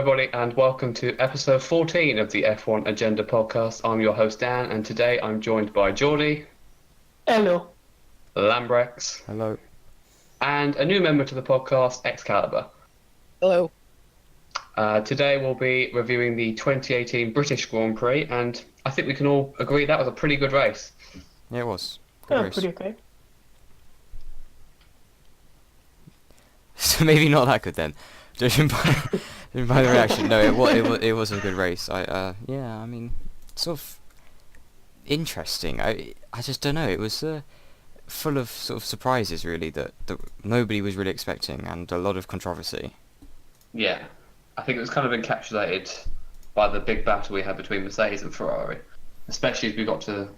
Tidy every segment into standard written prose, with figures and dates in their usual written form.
everybody, and welcome to episode 14 of the F1 Agenda podcast. I'm your host, Dan, and today I'm joined by Geordie. Hello. Lambrex. Hello. And a new member to the podcast, Excalibur. Hello. Today we'll be reviewing the 2018 British Grand Prix, and I think we can all agree that was a pretty good race. Yeah, it was. Good race. Pretty okay. So maybe not that good then. Judging by the reaction, no, it was a good race. I mean, sort of interesting. I just don't know. It was full of sort of surprises really that nobody was really expecting, and a lot of controversy. Yeah, I think it was kind of encapsulated by the big battle we had between Mercedes and Ferrari, especially as we got to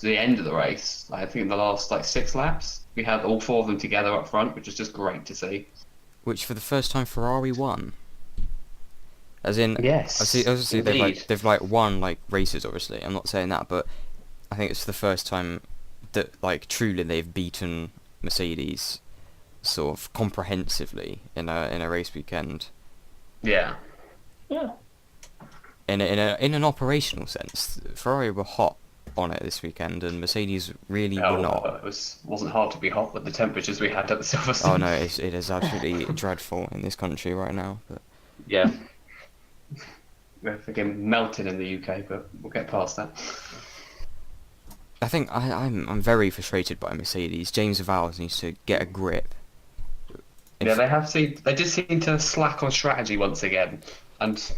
the end of the race. I think in the last 6 laps, we had all 4 of them together up front, which was just great to see. Which for the first time Ferrari won. As in, yes, obviously they've won races. Obviously, I'm not saying that, but I think it's the first time that truly they've beaten Mercedes, sort of comprehensively in a race weekend. Yeah. Yeah. In an operational sense, Ferrari were hot on it this weekend, and Mercedes really were not. It wasn't hard to be hot with the temperatures we had at the Silverstone. Oh no, it is absolutely dreadful in this country right now. But yeah, we're freaking melting in the UK, but we'll get past that. I think I'm very frustrated by Mercedes. James Vowles needs to get a grip. They did seem to slack on strategy once again, and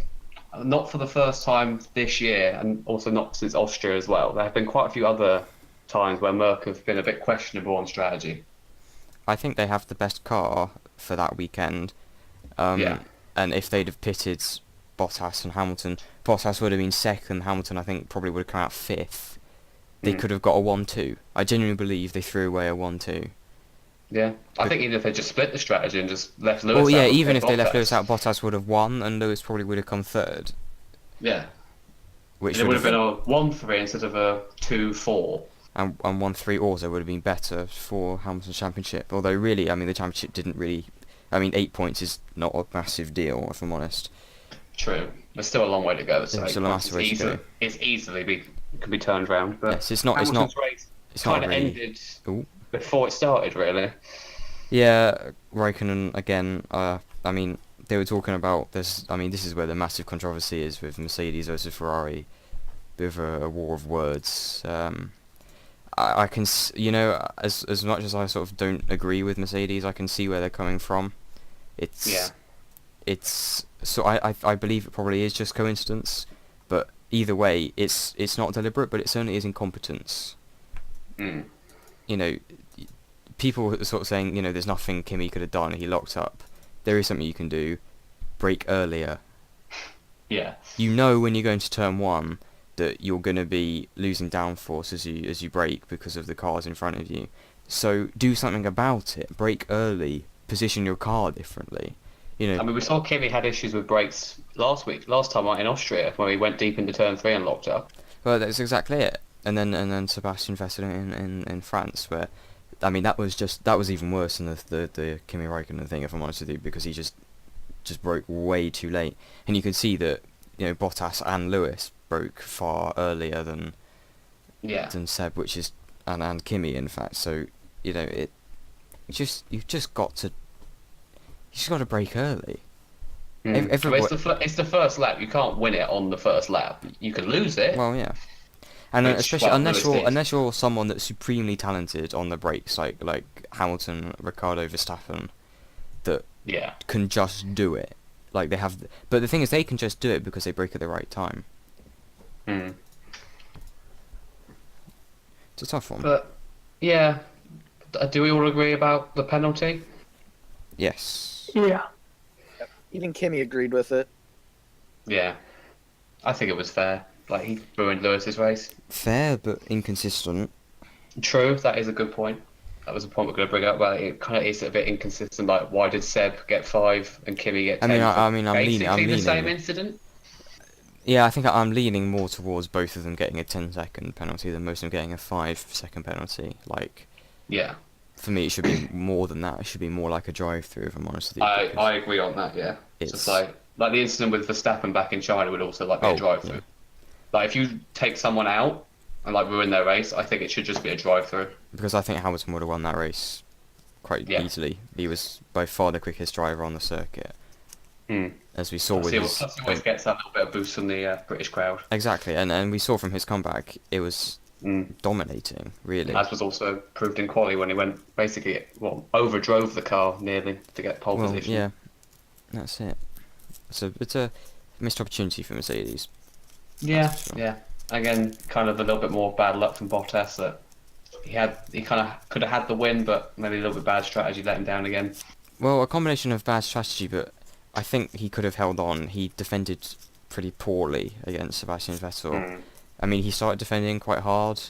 not for the first time this year, and also not since Austria as well. There have been quite a few other times where Merc have been a bit questionable on strategy. I think they have the best car for that weekend. Yeah. And if they'd have pitted Bottas and Hamilton, Bottas would have been second, Hamilton I think probably would have come out 5th. They could have got a 1-2. I genuinely believe they threw away a 1-2. Yeah, I think even if they just split the strategy and just left Lewis out... Well, yeah, even if they left Lewis out, Bottas would have won, and Lewis probably would have come 3rd. Yeah. Which it would have been a 1-3 instead of a 2-4. And 1-3 also would have been better for Hamilton's championship. Although really, I mean, the championship didn't really... I mean, 8 points is not a massive deal, if I'm honest. True. There's still a long way to go. So still a massive way to go. It's can be turned around. But yes, it's not race kind of really... ended Ooh. Before it started, really. Yeah, Raikkonen again. I mean, they were talking about this. I mean, this is where the massive controversy is with Mercedes versus Ferrari. Bit of a war of words. I can, as much as I sort of don't agree with Mercedes, I can see where they're coming from. It's so I believe it probably is just coincidence, but either way, it's not deliberate, but it certainly is incompetence. Mm. People are sort of saying, there's nothing Kimi could have done. He locked up. There is something you can do. Brake earlier. Yeah. When you're going to turn 1 that you're going to be losing downforce as you brake because of the cars in front of you. So do something about it. Brake early. Position your car differently. I mean, we saw Kimi had issues with brakes last time in Austria when we went deep into turn 3 and locked up. Well, that's exactly it. And then Sebastian Vettel in France, where, I mean, that was even worse than the Kimi Raikkonen thing, if I'm honest with you, because he just broke way too late, and you can see that Bottas and Lewis broke far earlier than Seb, which is and Kimi in fact. So you've just got to brake early. It's the first lap. You can't win it on the first lap. You can lose it. Well, yeah. And especially unless you're someone that's supremely talented on the brakes, like Hamilton, Ricciardo, Verstappen, that can just do it. Like they have, but the thing is, they can just do it because they brake at the right time. Mm. It's a tough one. But yeah, do we all agree about the penalty? Yes. Yeah. Even Kimi agreed with it. Yeah, I think it was fair. He ruined Lewis's race. Fair, but inconsistent. True, that is a good point. That was a point we're going to bring up. Well, it kind of is a bit inconsistent. Why did Seb get 5 and Kimi get 10? I'm leaning. The same incident. Yeah, I think I'm leaning more towards both of them getting a 10-second penalty than most of them getting a 5-second penalty. Yeah. For me, it should be more than that. It should be more like a drive-through, if I'm honest with you. I agree on that, yeah. It's just like the incident with Verstappen back in China would also like be Oh, a drive-through. yeah. Like if you take someone out and like ruin their race, I think it should just be a drive-through. Because I think Hamilton would have won that race quite Yeah. easily. He was by far the quickest driver on the circuit, as we saw with his. Plus he always gets that little bit of boost from the British crowd. Exactly, and we saw from his comeback, it was dominating, really. As was also proved in quali when he went basically overdrove the car nearly to get pole Well, position. yeah, that's it. So it's a missed opportunity for Mercedes. Yeah, Sure. yeah. Again, kind of a little bit more bad luck from Bottas that he kind of could have had the win, but maybe a little bit bad strategy let him down again. Well, a combination of bad strategy, but I think he could have held on. He defended pretty poorly against Sebastian Vettel. I mean, he started defending quite hard,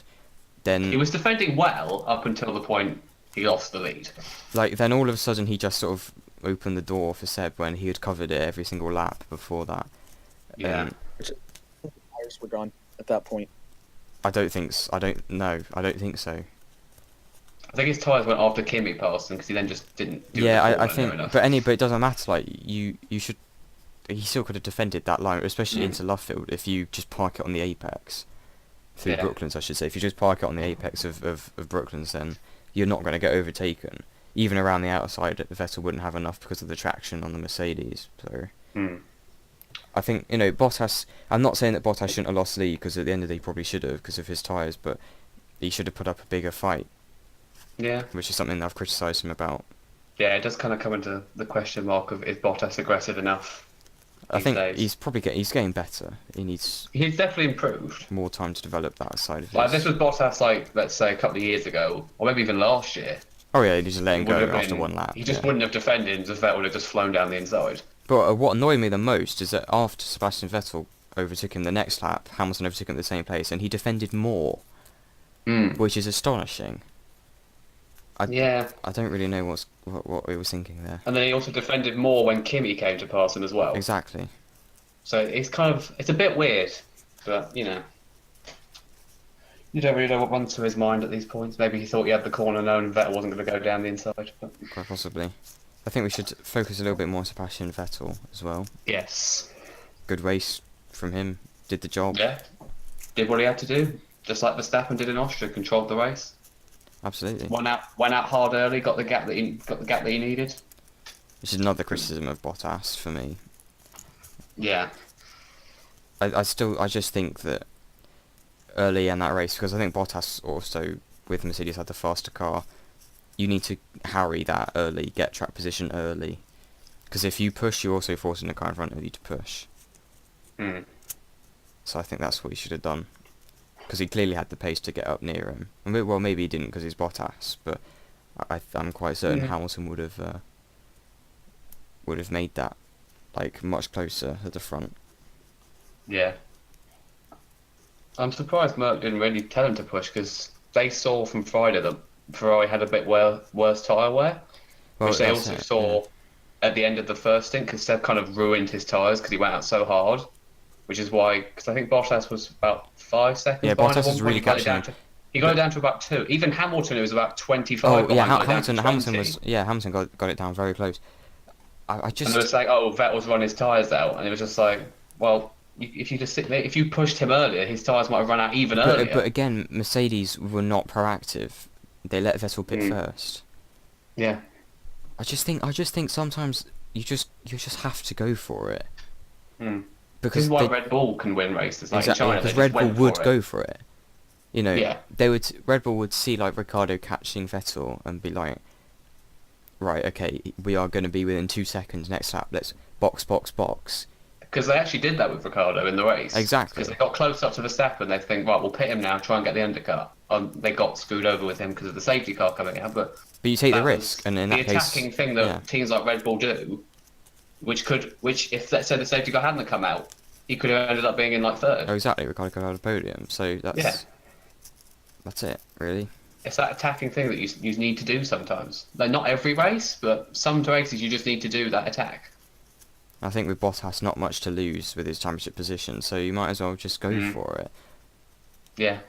then He was defending well up until the point he lost the lead. then all of a sudden he just sort of opened the door for Seb when he had covered it every single lap before that. Yeah. Tires were gone at that point. I don't think I don't think so. I think his tyres went after Kimi passed him because he then just didn't do Yeah, the I forward think, enough. but it doesn't matter. Like you should. He still could have defended that line, especially into Lovefield, if you just park it on the apex. Through Yeah. Brooklands, I should say. If you just park it on the apex of Brooklands, then you're not going to get overtaken. Even around the outside, Vettel wouldn't have enough because of the traction on the Mercedes. So I think, Bottas. I'm not saying that Bottas shouldn't have lost the lead, because at the end of the day he probably should have because of his tyres, but he should have put up a bigger fight, Yeah. which is something that I've criticised him about. Yeah, it does kind of come into the question mark of is Bottas aggressive enough? I these think days? he's getting better. He needs He's definitely improved. more time to develop that side of Like his... this was Bottas, like let's say a couple of years ago, or maybe even last year. Oh yeah, he just let him He would go have after been- one lap. He just yeah. wouldn't have defended, and Vettel would have just flown down the inside. But what annoyed me the most is that after Sebastian Vettel overtook him the next lap, Hamilton overtook him at the same place, and he defended more, which is astonishing. Yeah, I don't really know what he was thinking there. and then he also defended more when Kimi came to pass him as well. Exactly. So it's it's a bit weird, but you don't really know what runs through his mind at these points. Maybe he thought he had the corner known and Vettel wasn't going to go down the inside. But... Quite possibly. I think we should focus a little bit more on Sebastian Vettel as well. Yes. Good race from him. Did the job. Yeah. Did what he had to do, just like Verstappen did in Austria. Controlled the race. Absolutely. Went out hard early. Got the gap that he needed. Which is another criticism of Bottas for me. Yeah. I just think that early in that race, because I think Bottas also with Mercedes had the faster car, you need to harry that early, get track position early, because if you push, you're also forcing the car in front of you to push. So I think that's what he should have done, because he clearly had the pace to get up near him. Well, maybe he didn't because he's Bottas, but I'm quite certain Hamilton would have made that like much closer at the front. Yeah. I'm surprised Merck didn't really tell him to push because they saw from Friday that Ferrari had a bit worse tyre wear, which they that's also it, saw at the end of the first stint because Seb kind of ruined his tyres because he went out so hard, which is why, because I think Bottas was about 5 seconds Yeah, behind Bottas at one was point. really He got it catching down to- He got it down to about 2. Even Hamilton, it was about 25. Oh yeah, behind, got it down to Hamilton 20. was Hamilton got it down very close. I And just they were saying, "Oh, Vettel's run his tyres out," and it was just like, well, if you just sit there, if you pushed him earlier, his tyres might have run out even earlier. but again, Mercedes were not proactive. They let Vettel pit first. Yeah. I just think sometimes you just have to go for it. This Because is why Red Bull can win races. Like exactly, in China, because they Red just Bull went would for it. go for it. Yeah. Red Bull would see like Ricciardo catching Vettel and be like, right, okay, we are going to be within 2 seconds next lap. Let's box. Because they actually did that with Ricciardo in the race. Exactly. Because they got close up to Verstappen, they think, right, we'll pit him now, try and get the undercut. They got screwed over with him because of the safety car coming out. But you take the that risk, was and in the that case, attacking thing that teams like Red Bull do, which if let's say the safety car hadn't come out, he could have ended up being in like third. Oh, exactly. Ricciardo got out of the podium, so that's it, really. It's that attacking thing that you need to do sometimes. Like not every race, but some races you just need to do that attack. I think with Bottas, not much to lose with his championship position, so you might as well just go for it. Yeah.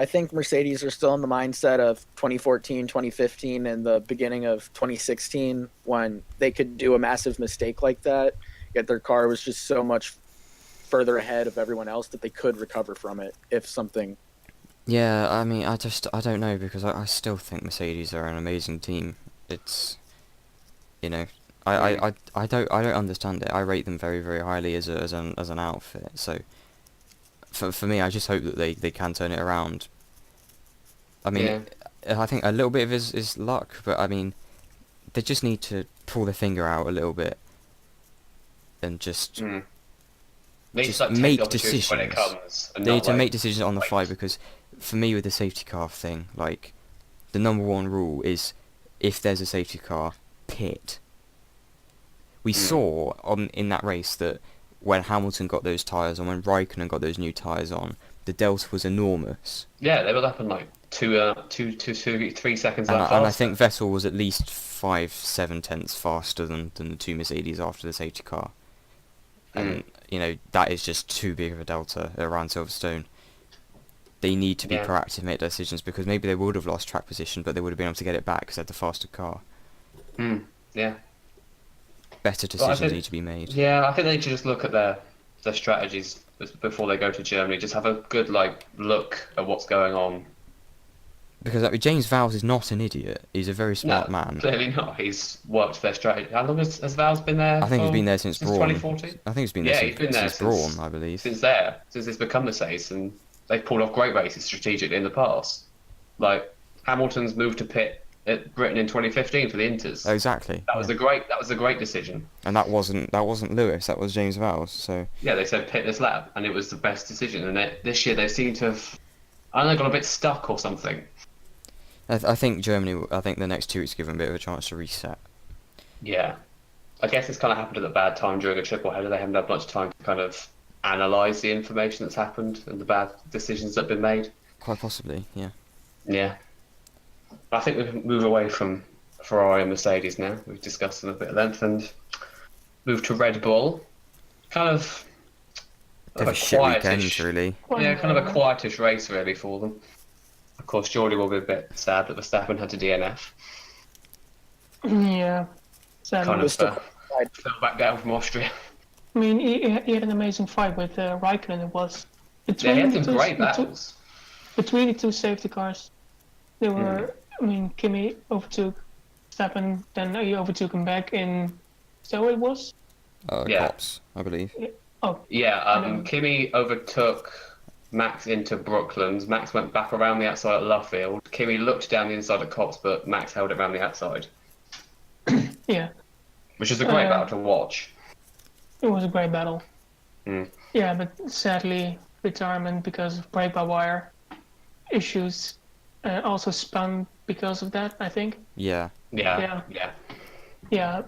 I think Mercedes are still in the mindset of 2014, 2015, and the beginning of 2016 when they could do a massive mistake like that, yet their car was just so much further ahead of everyone else that they could recover from it if something. Yeah, I mean, I don't know, because I still think Mercedes are an amazing team. It's, you know, I don't understand it. I rate them very, very highly as an outfit. So for me, I just hope that they can turn it around. I mean, I think a little bit of it is luck, but I mean, they just need to pull their finger out a little bit and just make decisions. When it comes, and They not, need to like, make decisions on the fly, wait. because for me, with the safety car thing, like, the number one rule is, if there's a safety car, pit. We saw in that race that when Hamilton got those tyres on, when Raikkonen got those new tyres on, the delta was enormous. Yeah, they were up in like 3 seconds And left. I think Vettel was at least 5-7 tenths faster than the two Mercedes after the safety car. And, you know, that is just too big of a delta around Silverstone. They need to be proactive, make decisions, because maybe they would have lost track position, but they would have been able to get it back because they had the faster car. Yeah. Better decisions need to be made. Yeah, I think they need to just look at their strategies before they go to Germany. Just have a good look at what's going on. Because James Vowles is not an idiot. He's a very smart man. Clearly not. He's worked their strategy. How long has Vowles been there? I think he's been there since Brawn. 2014. I think he's been there he's been there since Brawn, I believe. Since it's become Mercedes, and they've pulled off great races strategically in the past. Like Hamilton's moved to pit at Britain in 2015 for the Inters. Exactly. That was a great decision. And that wasn't Lewis. That was James Vowles. So yeah, they said pit this lap, and it was the best decision. And this year they seem to have, I don't know, got a bit stuck or something. I think Germany. I think the next 2 weeks give them a bit of a chance to reset. Yeah, I guess it's kind of happened at a bad time during a triple header. They haven't had much time to kind of analyse the information that's happened and the bad decisions that have been made. Quite possibly, yeah. Yeah. I think we can move away from Ferrari and Mercedes now. We've discussed them a bit at length, and move to Red Bull. Kind of a shit weekend, really. Yeah, kind of a quietish race, really, for them. Of course, Geordie will be a bit sad that Verstappen had to DNF. Yeah. Sadly. Kind of fell back down from Austria. I mean, he had an amazing fight with Raikkonen. It was Yeah, he had some great battles. Between the two safety cars. They were, I mean, Kimi overtook Verstappen, then he overtook him back in, is that what it was? Cops, I believe. Yeah, Kimi overtook Max into Brooklands. Max went back around the outside at Luffield. Kimi looked down the inside at Copse, but Max held it around the outside. Yeah. Which is a great battle to watch. It was a great battle. Yeah, but sadly, retirement because of brake-by-wire issues. Also spun because of that, I think. Yeah, but yeah,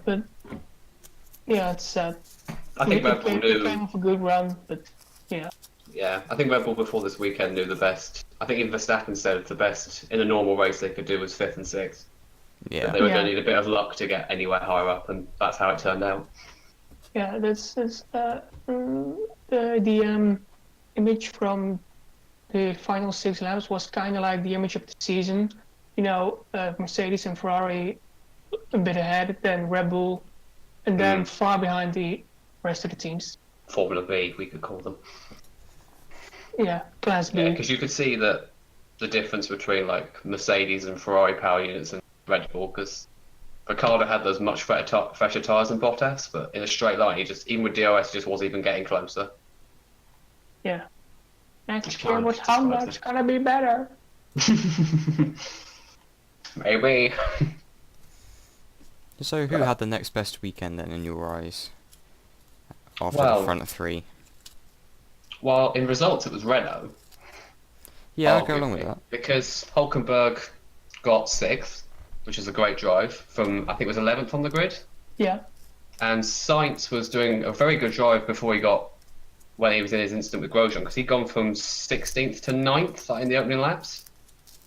it's sad. I think Red Bull knew. It came off a good run, but yeah. Yeah, I think Red Bull before this weekend knew the best. I think even Verstappen said the best in a normal race they could do was 5th and 6th. Yeah. But they were going to need a bit of luck to get anywhere higher up, and that's how it turned out. Yeah, that's the image from the final 6 laps was kind of like the image of the season. You know, Mercedes and Ferrari a bit ahead, then Red Bull, and then far behind the rest of the teams. Formula B, we could call them. Yeah, Class B. Yeah, because you could see that the difference between like Mercedes and Ferrari power units and Red Bull, because Ricciardo had those much fresher tyres than Bottas, but in a straight line, even with DRS, he just wasn't even getting closer. Yeah. Next year was how much gonna be better? Maybe. So who had the next best weekend then in your eyes? After the front 3. Well, in results it was Renault. Yeah, I'll go along with that. Because Hulkenberg got 6th, which is a great drive, from I think it was 11th on the grid. Yeah. And Sainz was doing a very good drive before when he was in his incident with Grosjean, because he'd gone from 16th to 9th in the opening laps.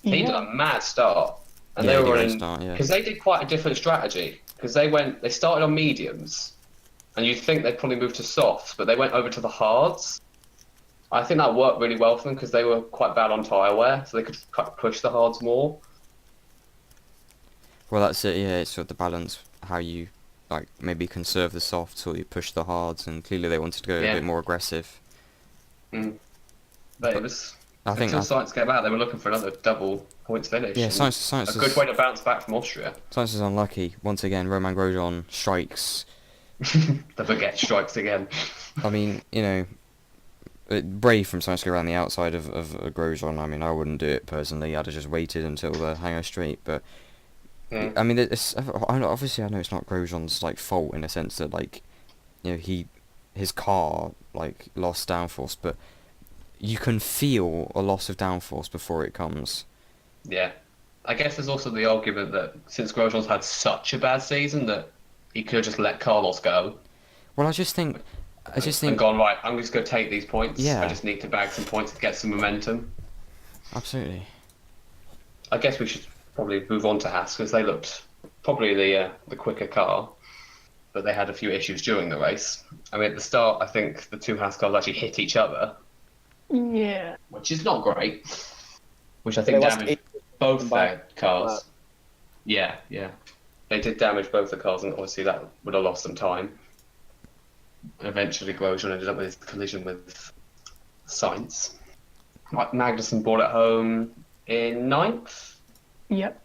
He did a mad start. And they were running, because they did quite a different strategy, because they started on mediums, and you'd think they'd probably move to softs, but they went over to the hards. I think that worked really well for them because they were quite bad on tyre wear, so they could push the hards more. Well, that's it. Yeah, it's sort of the balance how you like maybe conserve the softs or you push the hards, and clearly they wanted to go a Yeah. bit more aggressive. But it was I think until Science came out, they were looking for another double points finish. yeah, and Science a good is way to bounce back from Austria. Science is unlucky once again. Roman Grosjean strikes. The baguette strikes again. I mean, you know, brave from Science to go around the outside of Grosjean. I mean, I wouldn't do it personally. I'd have just waited until the hangar straight. But I mean, obviously I know it's not Grosjean's like fault in a sense that like, you know, his car like lost downforce, but you can feel a loss of downforce before it comes. Yeah. I guess there's also the argument that since Grosjean's had such a bad season that he could have just let Carlos go. Well, I just think And gone, right, I'm just going to take these points. Yeah. I just need to bag some points to get some momentum. absolutely. I guess we should probably move on to Haas because they looked probably the quicker car, but they had a few issues during the race. I mean, at the start, I think the two Haas cars actually hit each other, Yeah. which is not great, which I They think lost damaged 8 both combined. their cars. Yeah. They did damage both the cars, and obviously that would have lost them time. And eventually, Grosjean ended up with his collision with Sainz. Magnussen brought it home in 9th. Yep.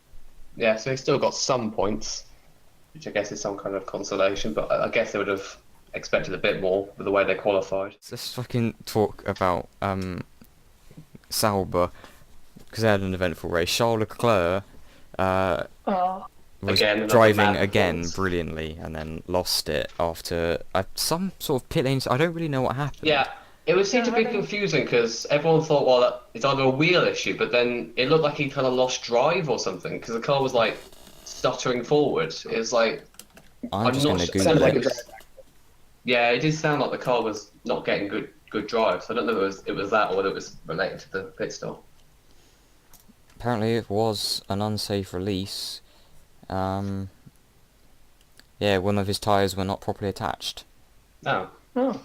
Yeah, so he still got some points, which I guess is some kind of consolation, but I guess they would have expected a bit more with the way they qualified. Let's fucking talk about Sauber, because they had an eventful race. Charles Leclerc was Again, another driving mad again performance. brilliantly and then lost it after some sort of pit lane. I don't really know what happened. Yeah, it seemed to be confusing because everyone thought, well, it's either a wheel issue, but then it looked like he kind of lost drive or something because the car was like stuttering forward. It was like, I'm just not going to sure- Google Sounded like it. a drive. yeah, it did sound like the car was not getting good drive. So I don't know if it was that or whether it was related to the pit stop. Apparently it was an unsafe release. Yeah, one of his tyres were not properly attached. No, Oh.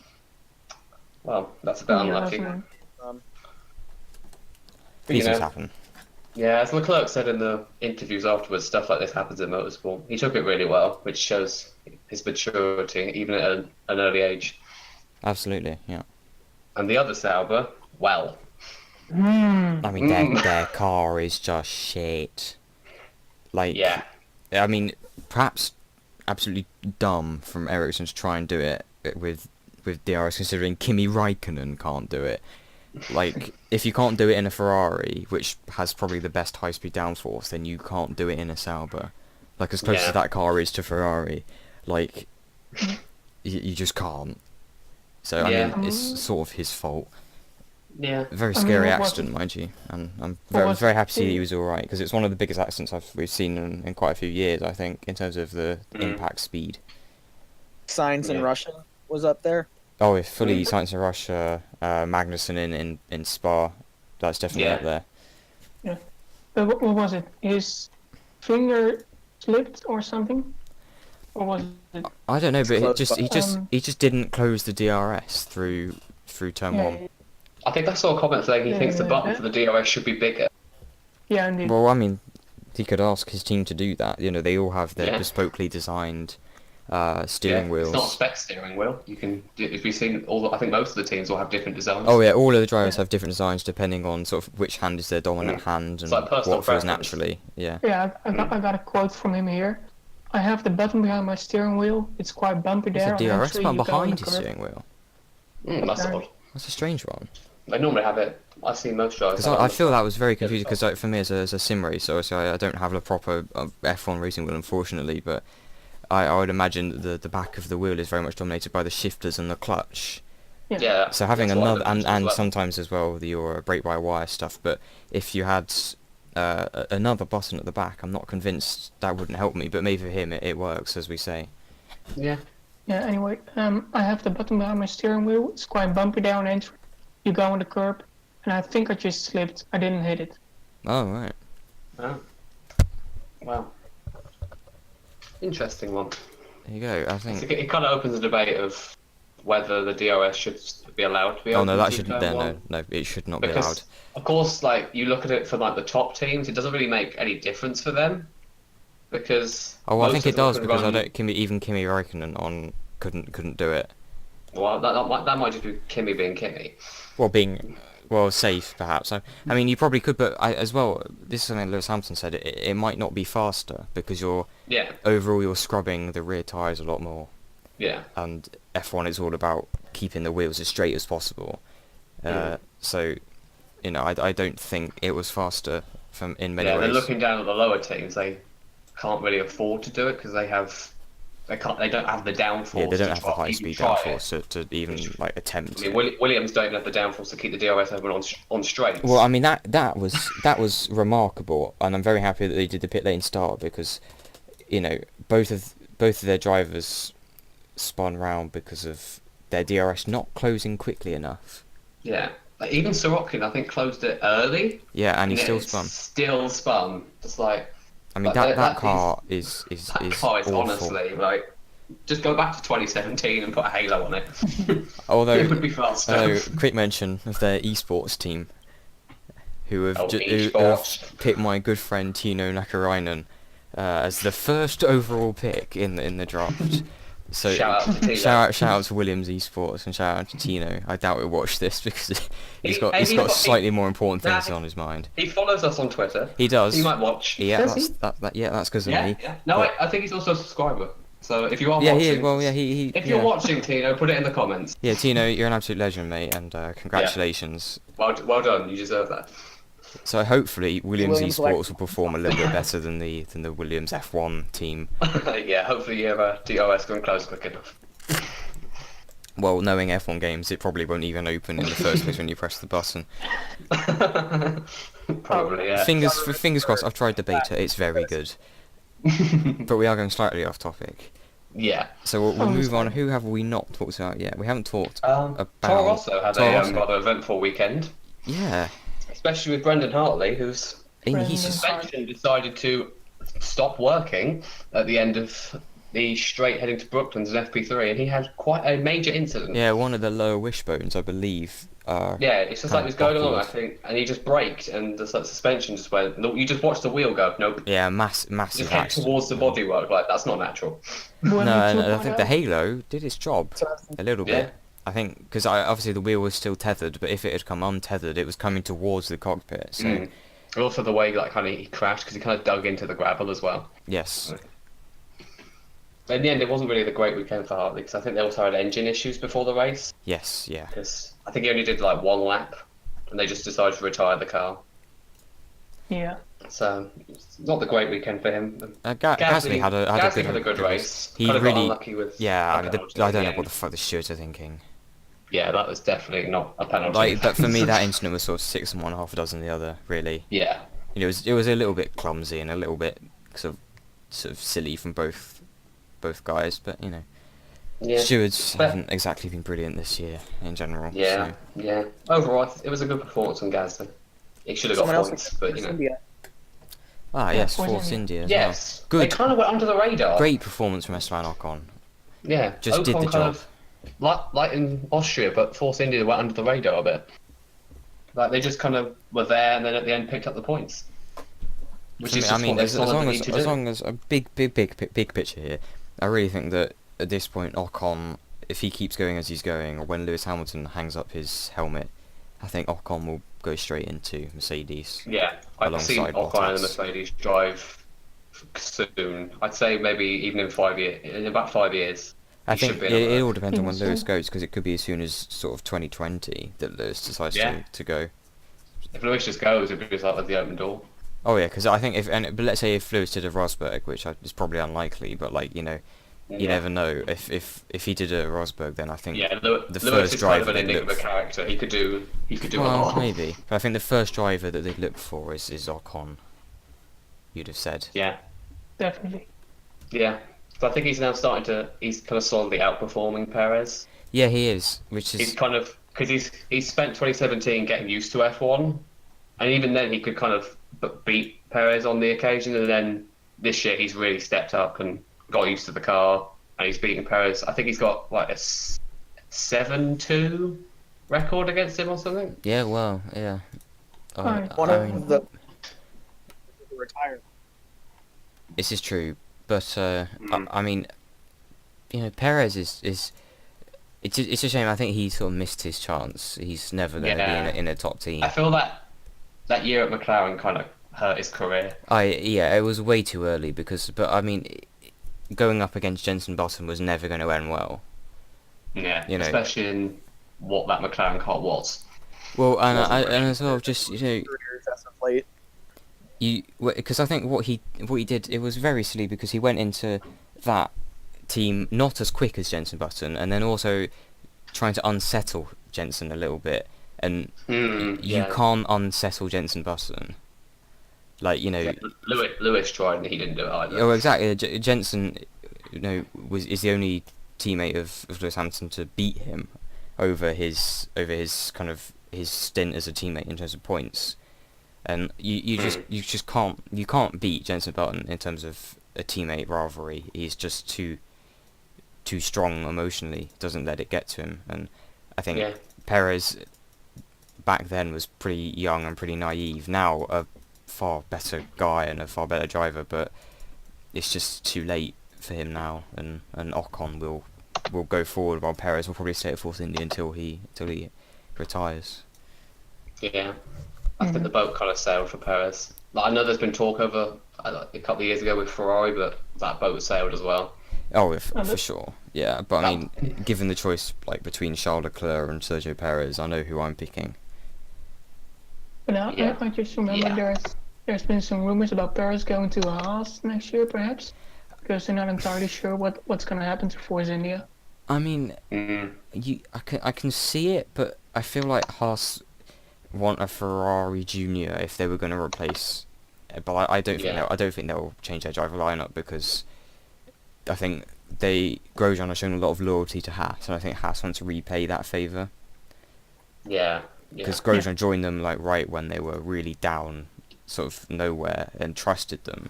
well, that's a bit unlucky. Yeah, But, These you things know, happen. yeah, as Leclerc said in the interviews afterwards, stuff like this happens in motorsport. He took it really well, which shows his maturity, even at an early Absolutely, yeah. And the other Sauber, well, I mean, their car is just shit. Like, yeah, I mean, perhaps absolutely dumb from Ericsson to try and do it with DRS, considering Kimi Raikkonen can't do it. Like, if you can't do it in a Ferrari, which has probably the best high-speed downforce, then you can't do it in a Sauber. Like, as close Yeah. as that car is to Ferrari, like, you just can't. So, I Yeah. mean, it's sort of his fault. yeah. Very I mean, scary what was accident, it? mind you, and I'm What was very happy to see the- that he was all right, because it's one of the biggest accidents we've seen in quite a few years, I think, in terms of the impact speed. Signs in Yeah. Russia was up there. Oh, if fully Sainz in Russia, Magnussen in Spa, that's definitely Yeah. up there. What was it? His finger slipped or something? Or was it? I don't know, but close, he just didn't close the DRS through turn one. Yeah, I think I saw a comment saying he thinks the button for the DRS should be bigger. yeah, indeed. Well, I mean, he could ask his team to do that. You know, they all have their Yeah. bespokely designed steering wheels. It's not a spec steering wheel. You can, if you've seen I think most of the teams will have different designs. Oh yeah, all of the drivers Yeah. have different designs depending on sort of which hand is their dominant hand and like personal what feels preference. naturally. Yeah. Yeah, I got a quote from him here. I have the button behind my steering wheel. It's quite bumpy There's there. a DRS Eventually button you go on behind the his curb. steering wheel. That's Okay. odd. That's a strange one. They normally have it. I've seen most drivers. Because I feel that was very confusing. Because like, for me as a sim racer, so I don't have a proper F1 racing wheel, unfortunately. But I would imagine that the back of the wheel is very much dominated by the shifters and the clutch. Yeah. So having that's what another I've noticed and as well. sometimes as well your brake-by-wire stuff. But if you had another button at the back, I'm not convinced that wouldn't help me. But maybe for him it works, as we say. Yeah. Yeah, anyway, I have the button behind my steering wheel. It's quite bumpy down entry. You go on the curb, and I think I just slipped. I didn't hit it. Oh right. Oh. Wow. Interesting one. There you go. I think. It kind of opens a debate of whether the DRS should be allowed to be Oh open no, that to should turn no, one. no, it should not be allowed. Because, of course, like you look at it for like the top teams, it doesn't really make any difference for them because Oh, well, I most think it of them does can because I run. don't. Even Kimi Räikkönen couldn't do it. Well, that might just be Kimi being Kimi. Well, being safe perhaps. I mean, you probably could, but as well, this is something Lewis Hamilton said. It might not be faster because Yeah, overall you're scrubbing the rear tyres a lot more, yeah, and F1 is all about keeping the wheels as straight as possible. So, I don't think it was faster in many yeah. ways. They're looking down at the lower teams. They can't really afford to do it because they don't have the downforce. Yeah, they don't have the even high-speed try it. downforce to even like attempt. I mean, Williams don't even have the downforce to keep the DRS open on straights. Well, I mean that was remarkable, and I'm very happy that they did the pit lane start because, both of their drivers spun round because of their DRS not closing quickly enough. Yeah, like, even Sorokin I think closed it early. Yeah, and he still it spun. Still spun. Just like. I mean that car is That car is awful. honestly like. Just go back to 2017 and put a halo on it. Although it would be faster. quick mention of their esports team, who have Esports. picked my good friend Tino Nakarainen as the first overall pick in the draft. So Shout out to Tino. shout out to Williams Esports and shout out to Tino. I doubt he'll watch this because he's got slightly more important things on his mind. He follows us on Twitter. He does. He might watch. Yeah, Does that's because of Yeah, me. yeah. No, But- I think he's also a subscriber. So if you are Yeah, watching, he is. Well, yeah, he. if you're watching, Tino, put it in the comments. Yeah, Tino, you're an absolute legend, mate, and congratulations. Well done. You deserve that. So hopefully Williams Williams Esports will perform a little bit better than the Williams F1 team. Yeah, hopefully your DRS can close quick enough. Well, knowing F1 games, it probably won't even open in the first place when you press the button. Probably, yeah. Fingers crossed. I've tried the beta; it's very good. But we are going slightly off topic. Yeah. So we'll move on. Who have we not talked about yet? We haven't talked about. Toro Rosso had Toro a Rosso. rather eventful weekend, Yeah, especially with Brendan Hartley, whose he's just suspension decided to stop working at the end of the straight heading to Brooklands in FP3, and he had quite a major incident. yeah one of the lower wishbones, I believe. Yeah, it's just like he was going along, I buckled. think, and he just braked, and the suspension just went. No, you just watched the wheel go. Nope. Yeah, massive Just head accident. towards the bodywork. Like that's not natural. No, When and you I think the out- Halo did its job a little Yeah. bit. I think because obviously the wheel was still tethered, but if it had come untethered, it was coming towards the cockpit. So And also the way like kind of he crashed because he kind of dug into the gravel as well. yes, But in the end, it wasn't really the great weekend for Hartley because I think they also had engine issues before the race. yes, yeah. Because I think he only did like one lap, and they just decided to retire the car. Yeah. So it's not the great weekend for him. Gasly had a Gasly had a good race. He Kind of really, got unlucky with yeah. a I, mean, penalty I at don't the know what end. the fuck the stewards are thinking. Yeah, that was definitely not a penalty. Like, but for me, that incident was sort of 6 and 1, half a dozen the other. Really, Yeah. it was a little bit clumsy and a little bit sort of silly from both guys. But Yeah. stewards But- haven't exactly been brilliant this year in general. Yeah. So. Yeah. Overall, it was a good performance from Gasly. He should have got Someone else points, in but India. Ah, Yeah, yes, Force Force India. India as yes, well. they Good, kind of went under the radar. great performance from Esteban Ocon. Yeah, Just did the Ocon kind job. of- like in Austria, but Force India went under the radar a bit. Like they just kind of were there, and then at the end picked up the points. Which is I just mean, what they as solidly long need as to as do. long as a big picture here, I really think that at this point Ocon, if he keeps going as he's going, or when Lewis Hamilton hangs up his helmet, I think Ocon will go straight into Mercedes. Yeah, I've seen alongside Ocon and the Bottas. Mercedes drive soon. I'd say maybe even in 5 years, in about 5 years. I He should think be it, in it a- all depends on when Think Lewis so. goes, because it could be as soon as sort of 2020 that Lewis decides Yeah. to go. If Lewis just goes, it'd be just like the open door. Oh yeah, because I think but let's say if Lewis did a Rosberg, which is probably unlikely, but like you Yeah. never know. If he did a Rosberg, then I think Yeah, the Lewis first is kind of driver an they'd enigma look. character. He could do a Well, lot. maybe. But I think the first driver that they'd look for is Ocon. You'd have said. Yeah, Definitely. yeah. So I think he's now he's kind of solidly outperforming Perez. Yeah, he is. Which He's is kind of because he's spent 2017 getting used to F1, and even then he could kind of beat Perez on the occasion, and then this year he's really stepped up and got used to the car, and he's beating Perez. I think he's got like a 7-2 record against him or something. Yeah, well, yeah. Right. One I of mean, the retired. this is true, but Mm. I mean, Perez is it's a shame. I think he sort of missed his chance. He's never going to be Yeah. in a top team. I feel that year at McLaren kind of hurt his career. Yeah, it was way too early but I mean, going up against Jenson Button was never going to end well. Yeah, You know. especially in what that McLaren car was. Well, and Wasn't very as well, just Careers as of late. because I think what he did, it was very silly because he went into that team not as quick as Jenson Button, and then also trying to unsettle Jenson a little bit, and you Yeah. can't unsettle Jenson Button. Like, Yeah, Lewis tried and he didn't do it either. Oh, exactly. Jenson, is the only teammate of Lewis Hamilton to beat him over his kind of his stint as a teammate in terms of points, and you just can't beat Jenson Button in terms of a teammate rivalry. He's just too strong emotionally. Doesn't let it get to him, and I think Yeah. Perez back then was pretty young and pretty naive. Now a far better guy and a far better driver, but it's just too late for him now, and Ocon will go forward while Perez will probably stay at Force India until he retires. Yeah, I think the boat kind of sailed for Perez. Like, I know there's been talk over a couple of years ago with Ferrari, but that boat sailed as well. Oh, for sure. Yeah, but I That- mean, given the choice between Charles Leclerc and Sergio Perez, I know who I'm picking. But now Yeah. I just remember Yeah. there's been some rumors about Paris going to Haas next year, perhaps, because they're not entirely sure what's going to happen to Force India. I mean, Mm. I can see it, but I feel like Haas want a Ferrari Junior if they were going to replace. But I don't think Yeah. I don't think they'll change their driver lineup, because I think Grosjean has shown a lot of loyalty to Haas, and I think Haas wants to repay that favour, Yeah. because Grosjean joined them like right when they were really down, sort of nowhere, and trusted them,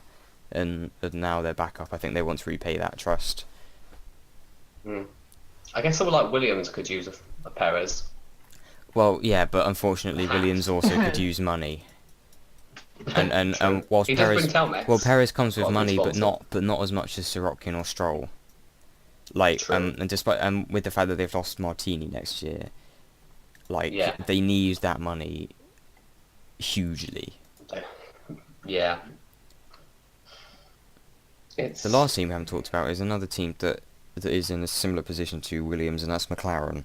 and now they're back up. I think they want to repay that trust. Mm. I guess someone like Williams could use a Perez. Well, yeah, but unfortunately Williams also could use money. And True. whilst He does Perez, bring Telmex. well, Perez comes with Got a good money, but sponsor. not as much as Sirotkin or Stroll. Like, True. and despite with the fact that they've lost Martini next year, like Yeah. they need that money hugely. Yeah. It's The last team we haven't talked about is another team that is in a similar position to Williams, and that's McLaren.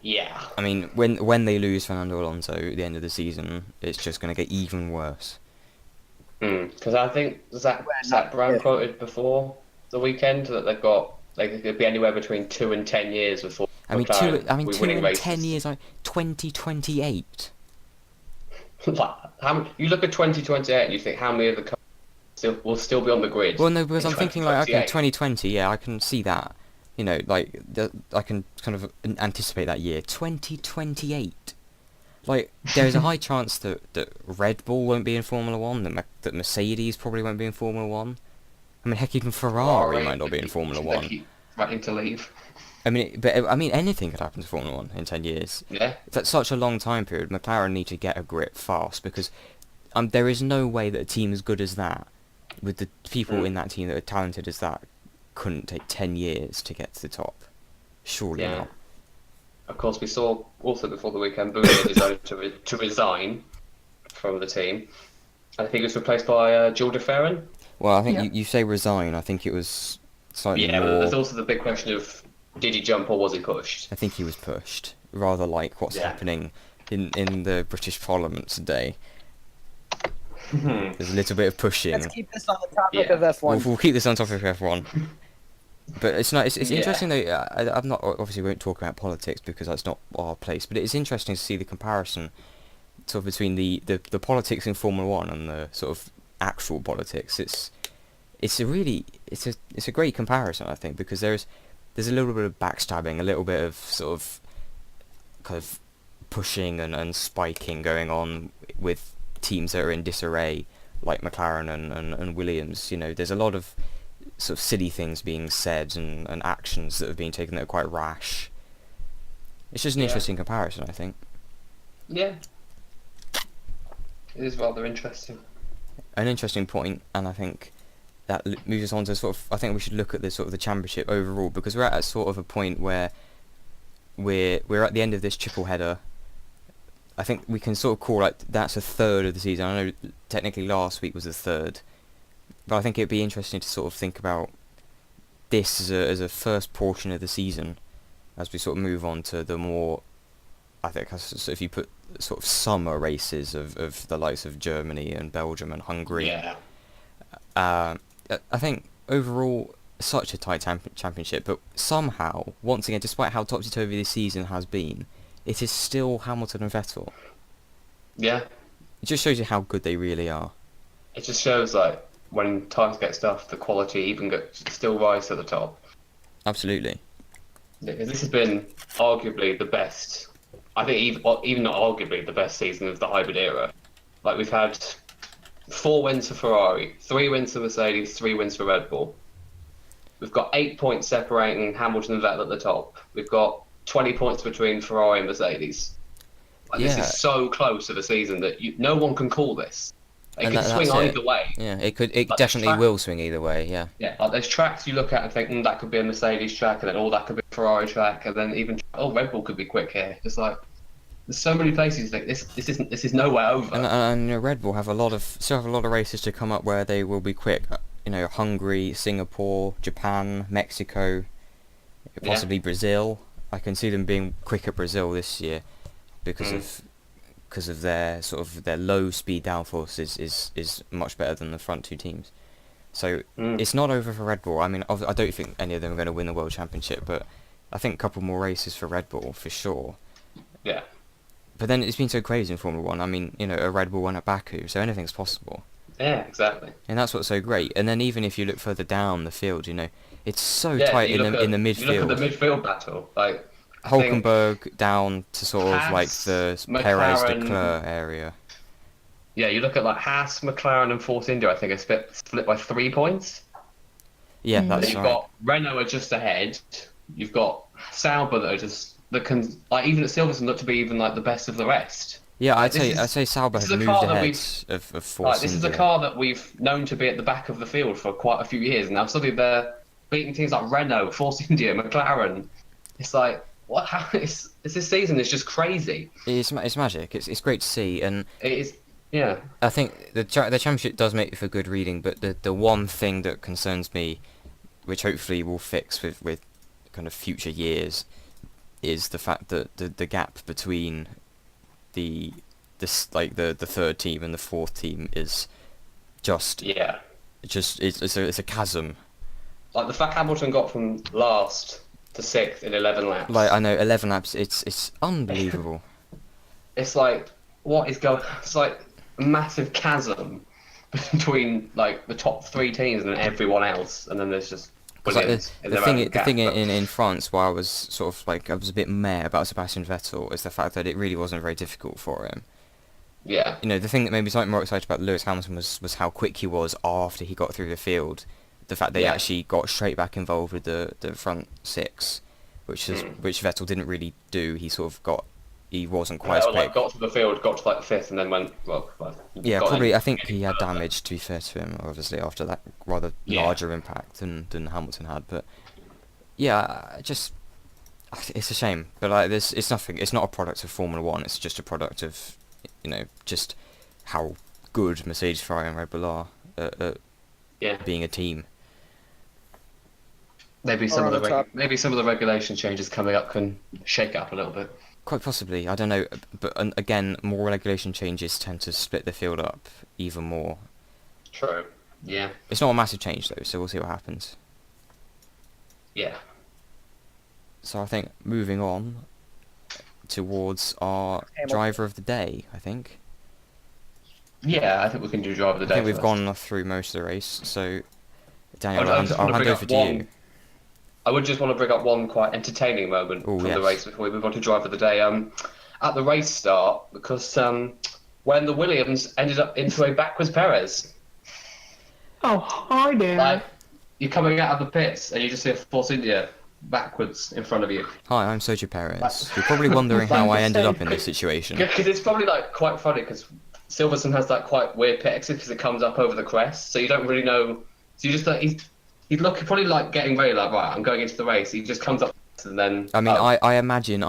Yeah. I mean, when they lose Fernando Alonso at the end of the season, it's just going to get even worse. Because I think Zach Brown quoted before the weekend that they could be anywhere between 2 and 10 years before. I mean, McLaren 2 will be and winning 10 races. years, like 2028. Like, you look at 2028 and you think how many of the cars will still be on the grid? Well, no, because in I'm thinking like, okay, 2028? 2020, yeah, I can see that. You know, like, I can kind of anticipate that year. 2028. Like, there's a high chance that Red Bull won't be in Formula 1, that Mercedes probably won't be in Formula 1. I mean, heck, even Ferrari might not be in Formula They 1. keep threatening to leave. I mean, anything could happen to Formula 1 in 10 years. Yeah. That's such a long time period. McLaren need to get a grip fast, because there is no way that a team as good as that, with the people in that team that are talented as that, couldn't take 10 years to get to the top. Surely Yeah. not. Of course, we saw also before the weekend Boone decided to resign from the team. I think he was replaced by Gilles de Ferran. Well, I think Yeah. you say resign. I think it was slightly Yeah, but more. there's also the big question of did he jump or was he pushed? I think he was pushed, rather like what's Yeah. happening in the British Parliament today. Hmm. There's a little bit of pushing. Let's keep this on the topic Yeah. of F1. We'll keep this on topic of F1. But it's not. It's Yeah. interesting though. I'm not obviously won't talk about politics because that's not our place. But it is interesting to see the comparison, sort of between the politics in Formula One and the sort of actual politics. It's a great comparison, I think, because there's a little bit of backstabbing, a little bit of sort of kind of pushing and spiking going on with teams that are in disarray, like McLaren and Williams. You know, there's a lot of sort of silly things being said and actions that have been taken that are quite rash. It's just an interesting comparison, I think. Yeah. It is rather interesting. An interesting point, and I think that moves us on to sort of, I think we should look at the sort of the championship overall, because we're at a sort of a point where we're at the end of this triple header. I think we can sort of call like that's a third of the season. I know technically last week was a third, but I think it'd be interesting to sort of think about this as a first portion of the season, as we sort of move on to the more, I think, so if you put sort of summer races of the likes of Germany and Belgium and Hungary. Yeah. I think overall such a tight championship, but somehow, once again, despite how topsy-turvy this season has been, it is still Hamilton and Vettel. Yeah. It just shows you how good they really are. It just shows like when times get tough, the quality even still rise to the top. Absolutely. This has been arguably the best. I think even not arguably the best season of the hybrid era. Like we've had 4 wins for Ferrari, 3 wins for Mercedes, 3 wins for Red Bull. We've got 8 points separating Hamilton and Vettel at the top. We've got 20 points between Ferrari and Mercedes. Like, this is so close to the season that no one can call this. It could swing either way. Yeah, it definitely will swing either way, yeah. Yeah, like there's tracks you look at and think, that could be a Mercedes track, and then that could be a Ferrari track, and then even Red Bull could be quick here. Just like there's so many places you think this is nowhere over. And Red Bull still have a lot of races to come up where they will be quick. Hungary, Singapore, Japan, Mexico, possibly Brazil. I can see them being quick at Brazil this year because of their sort of their low speed downforce is much better than the front 2 teams. So it's not over for Red Bull. I mean, I don't think any of them are going to win the World Championship, but I think a couple more races for Red Bull for sure. Yeah. But then it's been so crazy in Formula 1. I mean, a Red Bull won at Baku, so anything's possible. Yeah, exactly. And that's what's so great. And then even if you look further down the field, it's so tight in the midfield. You look at the midfield battle, like Hulkenberg down to sort of like the Perez Leclerc area. Yeah, you look at like Haas, McLaren, and Force India. I think are split by 3 points. Yeah, that's right. You've got Renault are just ahead. You've got Sauber that can like even at Silverstone look to be even like the best of the rest. Yeah, I'd say Sauber has moved ahead of Force This is India. a car that we've known to be at the back of the field for quite a few years, and now suddenly they're beating teams like Renault, Force India, McLaren. It's like what? How is this season? Is just crazy. It's magic. It's great to see, and it is. Yeah. I think the championship does make for good reading, but the one thing that concerns me, which hopefully we'll fix with kind of future years, is the fact that the gap between the third team and the fourth team is just it's a chasm. Like the fact Hamilton got from last to 6th in 11 laps. Like I know 11 laps, it's unbelievable. It's like what is going? It's like a massive chasm between like the top 3 teams and everyone else, and then there's just. Like the thing in France, where I was sort of like I was a bit meh about Sebastian Vettel, is the fact that it really wasn't very difficult for him. Yeah. The thing that made me slightly more excited about Lewis Hamilton was how quick he was after he got through the field. The fact that he actually got straight back involved with the front 6, which Vettel didn't really do. He wasn't quite as quick. Like got to the field, got to like the 5th, and then went Yeah, probably. I think he had damage, to be fair to him, obviously after that rather larger impact than Hamilton had. But yeah, it's a shame. But like this, it's nothing. It's not a product of Formula 1. It's just a product of just how good Mercedes, Ferrari, and Red Bull are at being a team. Maybe some of the regulation changes coming up can shake it up a little bit. Quite possibly, I don't know, but again, more regulation changes tend to split the field up even more. True. Yeah. It's not a massive change though, so we'll see what happens. Yeah. So I think moving on towards our driver of the day, I think. Yeah, I think we can do driver of the day. I think we've gone through most of the race, so Daniel, I'll hand over to you. I would just want to bring up one quite entertaining moment from the race before we move on to driver of the day. At the race start, because when the Williams ended up into a backwards Perez. Oh, hi there. you're coming out of the pits and you just see a Force India backwards in front of you. Hi, I'm Sergio Perez. You're probably wondering how I ended up in this situation. Because it's probably like quite funny because Silverstone has that quite weird pit exit because it comes up over the crest, so you don't really know. So you just like he'd look probably like getting ready, like right, I'm going into the race. He just comes up and then. I mean, I imagine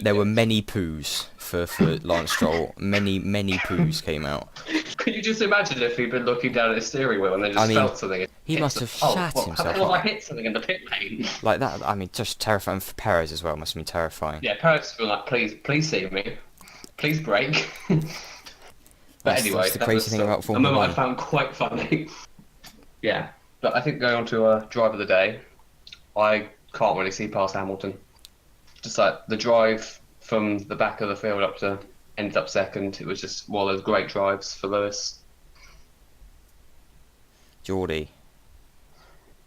there were many poos for Lance Stroll. Many poos came out. Could you just imagine if he'd been looking down at his steering wheel and then just felt something? He must have shat himself. Well, I hit something in the pit lane. Like that. I mean, just terrifying for Perez as well. Must have been terrifying. Yeah, Perez was like, please see me, please brake. But anyway, that's the crazy thing about Formula a moment 1. I found quite funny. Yeah, but I think going on to drive of the day, I can't really see past Hamilton. Just like the drive from the back of the field up to ended up second. It was just one of those great drives for Lewis. Geordie.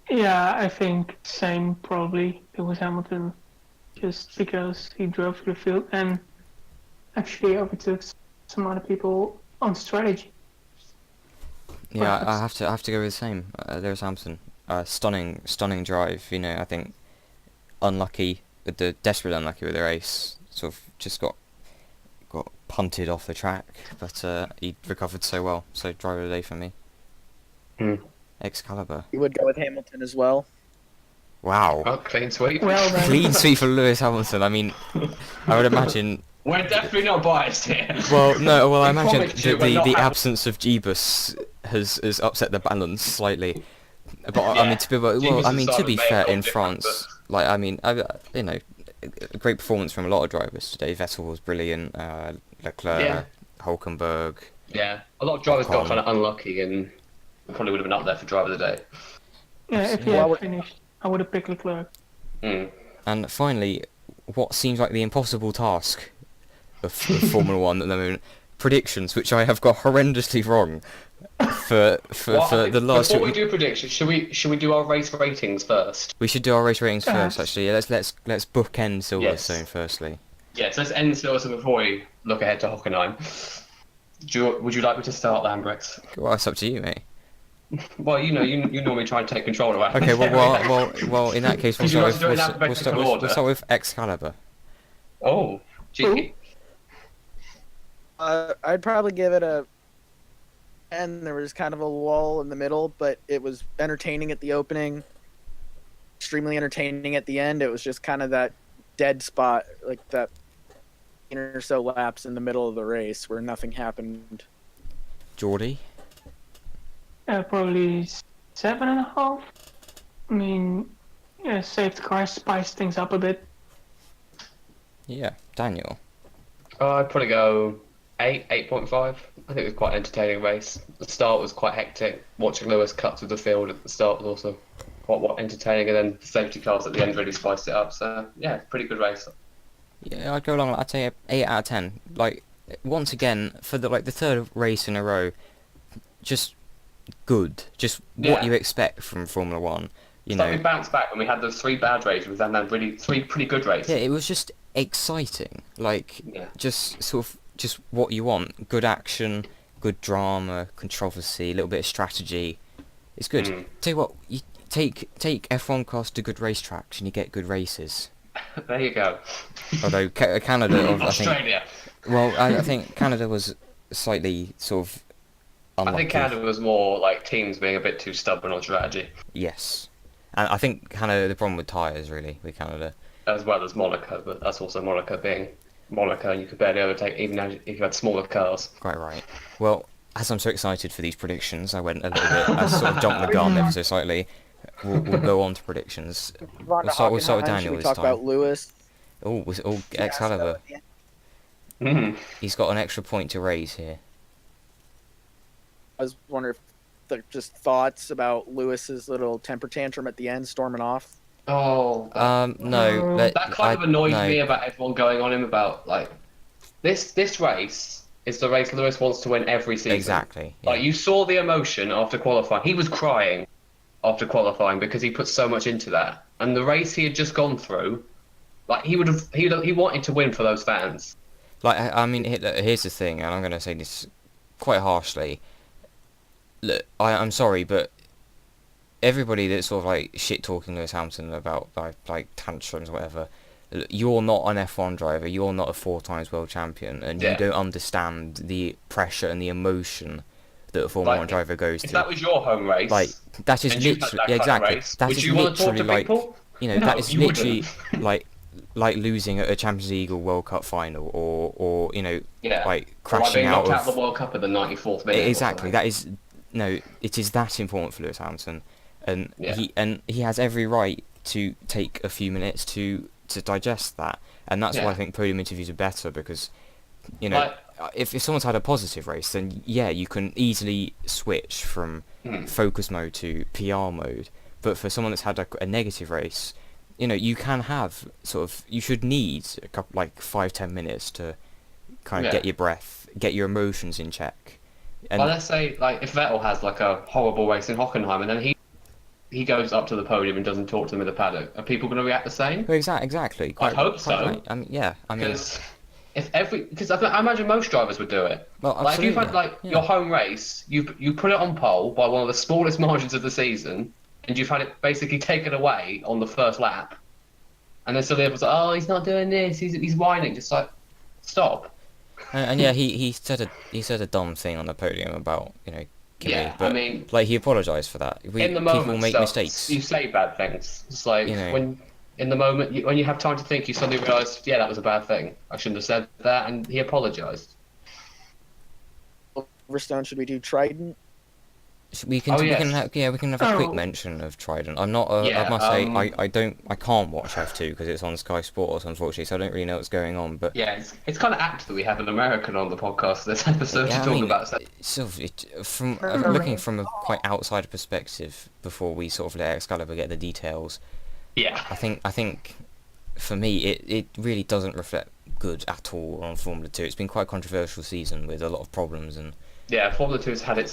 Yeah, I think same probably. It was Hamilton, just because he drove through the field and actually overtook some other people on strategy. Yeah, I have to go with the same. There's Hamilton. Stunning drive. You know, I think desperately unlucky with the race. Sort of just got punted off the track, but he recovered so well. So driver of the day for me. Excalibur. You would go with Hamilton as well. Wow. Oh, clean sweep. Well then. Clean sweep for Lewis Hamilton. I mean, I would imagine. We're definitely not biased here. Well, no. Well, I We imagine promise you the we're not absence of Jeebus has upset the balance slightly. But I mean, to be Jeebus and to be Simon may fair, have in gone France, different, like I mean, you know, a great performance from a lot of drivers today. Vettel was brilliant. Leclerc, Yeah. Hulkenberg. Yeah, a lot of drivers got Ocon. kind of unlucky and probably would have been up there for driver of the day. Yeah, if he Well, had finished, I would have picked Leclerc. And finally, what seems like the impossible task of Formula One at the moment, predictions, which I have got horrendously wrong for the last. Before we do predictions, should we do our race ratings first? We should do our race ratings first. Perhaps. Actually, yeah, let's bookend Silverstone Yes. firstly. Yeah, so let's end Silverstone before we look ahead to Hockenheim. Would you like me to start, Lambrex? Well, it's up to you, mate. Well, you know, you normally try and take control around. Okay, well, in that case, we'll Would you like start to do it in with alphabetical order? we'll start with Excalibur. Oh, cheeky. I'd probably give it a 10. There was kind of a lull in the middle, but it was entertaining at the opening, extremely entertaining at the end. It was just kind of that dead spot, like that or so laps in the middle of the race where nothing happened. Geordie. Probably 7.5. I mean, yeah, safety car spiced things up a bit. Yeah, Daniel. I'd probably go 8.5. I think it was quite an entertaining race. The start was quite hectic. Watching Lewis cut through the field at the start was also quite entertaining, and then the safety cars at the end really spiced it up. So yeah, pretty good race. Yeah, I'd go along. I'd say 8 out of 10. Like once again for the third race in a row, just good. Just what Yeah. you expect from Formula One. You It's know. like we bounced back when we had those 3 bad races and then really 3 pretty good races. Yeah, it was just exciting. Like Yeah. just sort of just what you want. Good action, good drama, controversy, a little bit of strategy. It's good. Tell you what, you take F1 cars to good racetracks and you get good races. There you go. Although Canada, I think. Australia. Well, I think Canada was slightly sort of unlucky. I think Canada was more like teams being a bit too stubborn on strategy, Yes, and I think Canada, the problem with tyres really with Canada. as well as Monaco. But that's also Monaco being Monaco, and you could barely overtake even if you had smaller cars. Quite right. Well, as I'm so excited for these predictions, I went a little bit. I sort of jumped the gun ever so slightly. We'll go on to predictions. We'll start with Should Daniel we this talk time. about Lewis? Oh, Excalibur. He's got an extra point to raise here. I was wondering if just thoughts about Lewis's little temper tantrum at the end, storming off. Oh, No. that kind of annoys me about everyone going on him about like this race is the race Lewis wants to win every season. Exactly. Yeah. Like you saw the emotion after qualifying. He was crying after qualifying because he put so much into that, and the race he had just gone through, like he wanted to win for those fans. Like, I mean, here's the thing, and I'm going to say this quite harshly. Look, I'm sorry, but everybody that's sort of like shit talking Lewis Hamilton about like tantrums or whatever, you're not an F1 driver, you're not a 4 times world champion, and you don't understand the pressure and the emotion that a Formula 1 driver goes if to. that was your home race, like that is and you had literally that kind of exactly race, that would is you want to talk literally to like people? no, that is you literally wouldn't. like losing a Champions League or World Cup final, or like Or crashing being knocked out out of the World Cup at the 94th minute. exactly. That is it is that important for Lewis Hamilton, and he has every right to take a few minutes to digest that, and that's why I think podium interviews are better, because if someone's had a positive race, then you can easily switch from focus mode to PR mode. But for someone that's had a negative race, you can have you should need a couple, like 5-10 minutes to kind of get your breath, get your emotions in check. And well, let's say like if Vettel has like a horrible race in Hockenheim, and then he goes up to the podium and doesn't talk to them in the paddock, are people going to react the same? Exactly. I hope so. Right. I mean, because I imagine most drivers would do it. Well, like if you've had your home race, you put it on pole by one of the smallest margins of the season, and you've had it basically taken away on the first lap, and then suddenly everyone's like, "Oh, he's not doing this. He's whining." Just like, stop. And he said a dumb thing on the podium about Kimi, but I mean, like he apologised for that. In the moment, people make mistakes. You say bad things. It's like when in the moment when you have time to think, you suddenly realise, that was a bad thing. I shouldn't have said that, and he apologised. Silverstone, should we do Trident? We can have a quick mention of Trident. I'm not. I must say I can't watch F2 because it's on Sky Sports, unfortunately, so I don't really know what's going on. But it's kind of apt that we have an American on the podcast this episode to talk about. From looking from a quite outsider perspective, before we sort of let Excalibur get the details. Yeah. I think for me it really doesn't reflect good at all on Formula 2. It's been quite a controversial season with a lot of problems and. Yeah, Formula 2 has had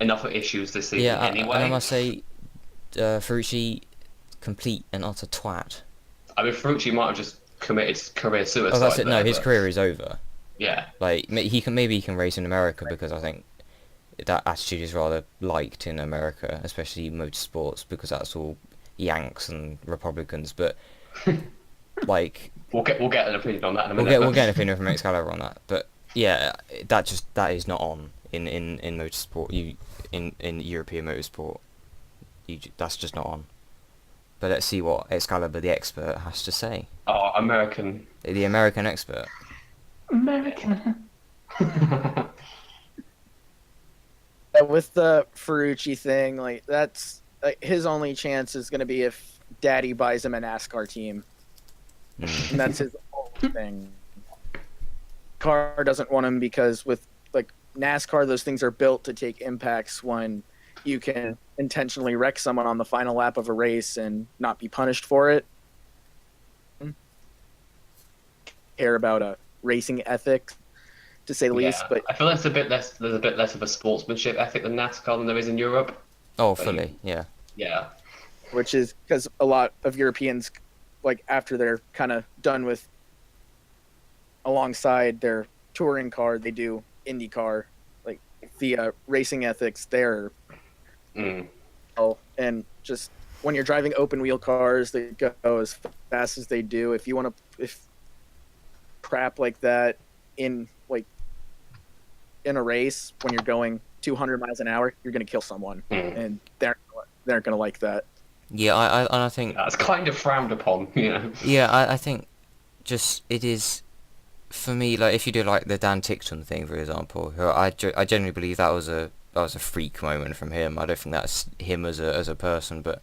enough issues this season anyway. And I must say, Ferrucci, complete and utter twat. I mean, Ferrucci might have just committed career suicide. Oh, that's it. No, his career is over. Yeah. Like he can race in America, because I think that attitude is rather liked in America, especially motorsports, because that's all Yanks and Republicans. But like we'll get an opinion on that in a minute. We'll get an opinion from Excalibur on that. But yeah, that is not on in motorsport. In European motorsport, that's just not on. But let's see what Excalibur, the expert, has to say. Oh, American. The American expert. American. With the Ferrucci thing, like that's his only chance is going to be if Daddy buys him a NASCAR team, and that's his only thing. Car doesn't want him because with NASCAR, those things are built to take impacts when you can intentionally wreck someone on the final lap of a race and not be punished for it. Care about a racing ethic, to say the least. But I feel there's a bit less of a sportsmanship ethic than NASCAR than there is in Europe. Oh, fully, yeah. Yeah. Which is because a lot of Europeans, like after they're kind of done with alongside their touring car, they do IndyCar, like the racing ethics there. And just when you're driving open wheel cars that go as fast as they do, if crap like that in a race when you're going 200 miles an hour, you're going to kill someone, and they're going to like that. Yeah, I think that's kind of frowned upon, Yeah, I think just it is. For me, like if you do like the Dan Tickton thing, for example, I genuinely believe that was a freak moment from him. I don't think that's him as a person, but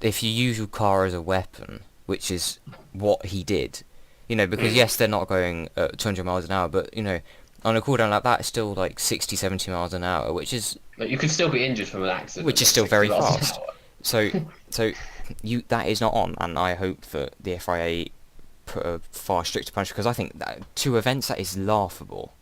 if you use your car as a weapon, which is what he did, because yes, they're not going 200 miles an hour, but on a cooldown like that, it's still like 60, 70 miles an hour, which is you could still be injured from an accident, which is still very fast. So that is not on, and I hope that the FIA put a far stricter punishment, because I think that 2 events, that is laughable.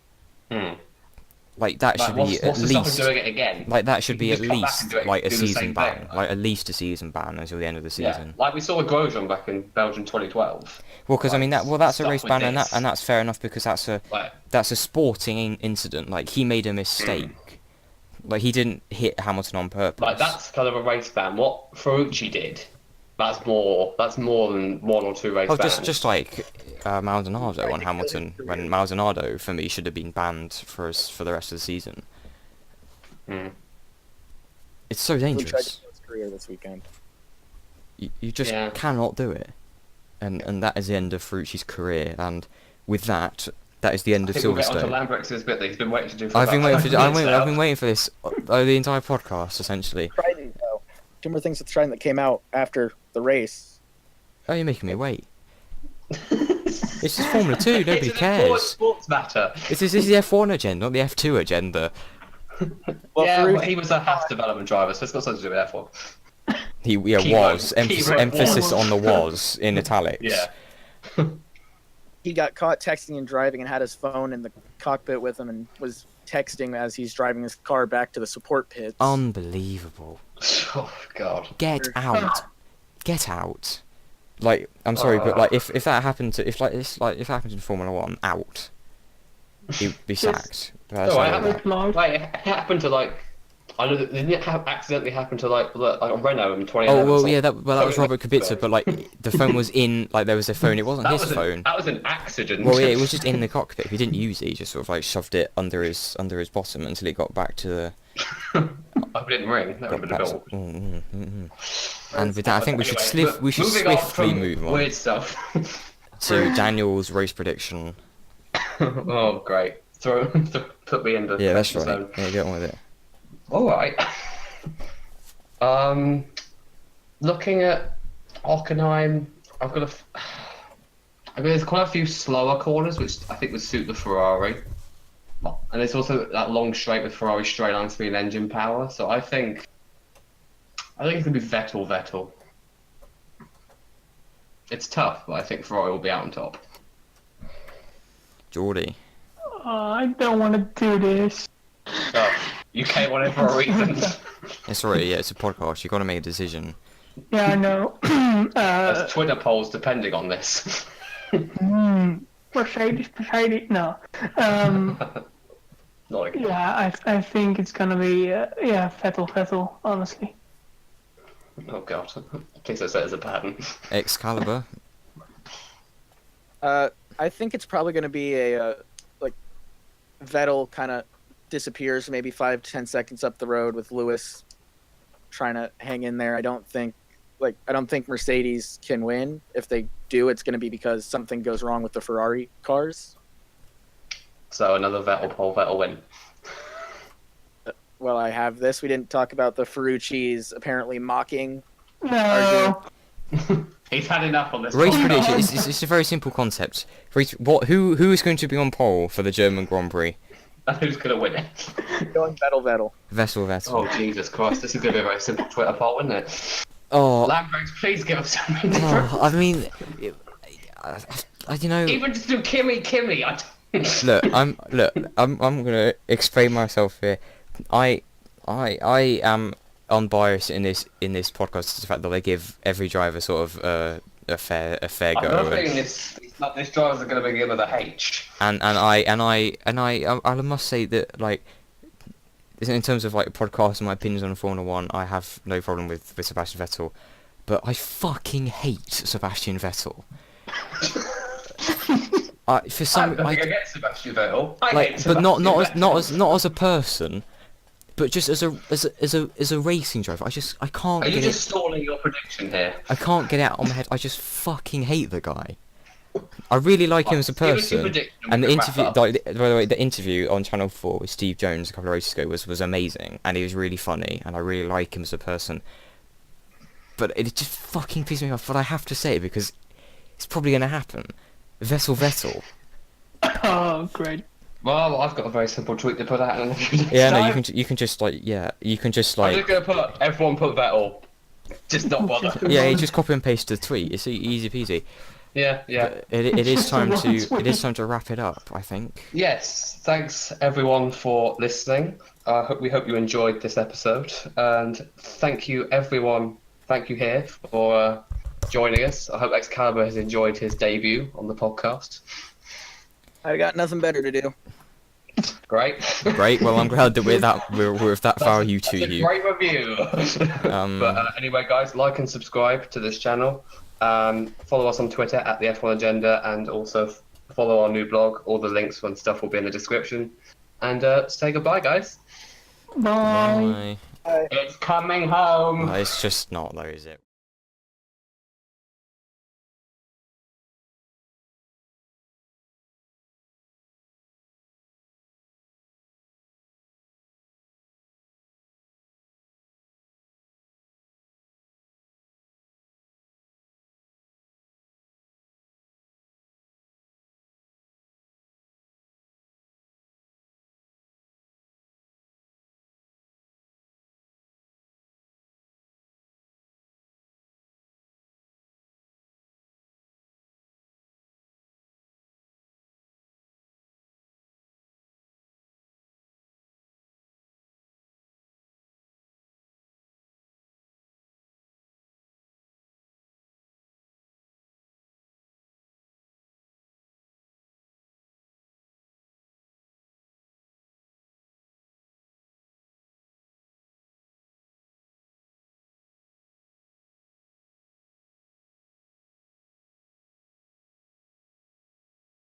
Like that should be at least doing it again. Like that should be at least like a season ban, like at least a season ban until the end of the season. Yeah, like we saw with Grosjean back in Belgium 2012. Well, because I mean that's a race ban, and that's fair enough, because that's a sporting incident. Like he made a mistake, Like he didn't hit Hamilton on purpose. Like that's kind of a race ban. What Ferrucci did, that's more than one or two race Oh, bans. just like Maldonado on Hamilton, when Maldonado for me should have been banned for the rest of the season. Hmm. It's so Who tried to dangerous. kill his career this weekend? You just Yeah. cannot do it, and that is the end of Ferrucci's career. And with that is the end I of think we'll get onto Silverstone. Lambrex's bit that he's been waiting to do for I've been about waiting for 5 minutes I've been now. waiting for this the entire podcast essentially. Trident, though. Two more things with Trident that came out after the race. Oh, you're making me wait. It's just Formula 2. Nobody It's an cares. important sports matter. This is the F1 agenda, not the F2 agenda. Well, Yeah, Ferrucci- well, he was a Haas development driver, so it's got something to do with F1. He Keyword- was keyword emphasis was. on the was in italics. Yeah. he got caught texting and driving and had his phone in the cockpit with him and was texting as he's driving his car back to the support pits. Unbelievable. Oh God. Get out. Get out. Like, I'm sorry, but like if that happened to if that happened in Formula 1, out. He'd be sacked. That's No, how I it haven't- works. Loud. Like, it happened to like. I know that didn't it accidentally happen to like a Renault in 2011? Oh well, so- yeah, that was something Robert Kubica, but like the phone was in, like there was a phone. It wasn't that his was phone. that was an accident. Well, yeah, it was just in the cockpit. He didn't use it. He just sort of like shoved it under his bottom until it got back to the. I hope it didn't ring. That would have been a Back bit to, awkward. And with that, I think we should Anyway, we should moving on swiftly from move on Weird stuff. to Daniel's race prediction. Oh, great. Put me in the Yeah, that's pressure right. zone. Yeah, get on with it. All right. Looking at Hockenheim, there's quite a few slower corners, which I think would suit the Ferrari. And there's also that long straight with Ferrari straight line speed and engine power. So I think it's gonna be Vettel. It's tough, but I think Ferrari will be out on top. Geordie. I don't want to do this. Oh, you came on it for a reason. It's alright. Yeah, it's a podcast. You got to make a decision. Yeah, I know. There's Twitter polls depending on this. Mercedes. No. Not again. Yeah, I think it's gonna be Vettel. Honestly. Oh god. Please don't say it's a pattern. Excalibur. I think it's probably going to be a like Vettel kind of disappears maybe 5-10 seconds up the road with Lewis trying to hang in there. I don't think Mercedes can win. If they do, it's going to be because something goes wrong with the Ferrari cars. So another Vettel win. Well, I have this. We didn't talk about the Ferrucci's apparently mocking. No. He's had enough on this. Race podcast. prediction. It's a very simple concept. Who is going to be on pole for the German Grand Prix? Who's gonna win it? Going Vettel. Vettel. Oh Jesus Christ! This is gonna be a very simple Twitter poll, isn't it? Oh, Lambrix, please give us something different. I mean, you know. Even just do Kimmy. I'm gonna explain myself here. I am unbiased in this podcast to the fact that they give every driver sort of a fair I'm go. not saying this drivers are gonna begin with a H. And I must say that like in terms of like podcasts and my opinions on Formula 1, I have no problem with Sebastian Vettel, but I fucking hate Sebastian Vettel. For some, I'm nothing against Sebastian Vettel. I hate like, but Sebastian not Vettel. as a person, but just as a racing driver. I can't Are you get just it. stalling your prediction here? I can't get it out of my head. I just fucking hate the guy. I really like him as a Give us your person. prediction And the and wrap interview, up. like, by the way, the interview on Channel 4 with Steve Jones a couple of races ago was amazing, and he was really funny, and I really like him as a person. But it just fucking pisses me off. But I have to say it because it's probably going to happen. Vettel. Oh, great. Well, I've got a very simple tweet to put out in a few days' Yeah, no, time. you can just like I'm just gonna put everyone put Vettel. Just not bother. yeah, you just copy and paste the tweet. It's easy peasy. Yeah. But it is time Just to one it is time to wrap it up. I think. Yes, thanks everyone for listening. We hope you enjoyed this episode, and thank you everyone. Thank you here for joining us. I hope Excalibur has enjoyed his debut on the podcast. I got nothing better to do. Great. Great. Well, I'm glad that we're that far you two. That's a great review. Anyway, guys, like and subscribe to this channel. Follow us on Twitter at the F1 Agenda, and also follow our new blog. All the links and stuff will be in the description. And say goodbye, guys. Bye. Bye. It's coming home. It's just not though, is it?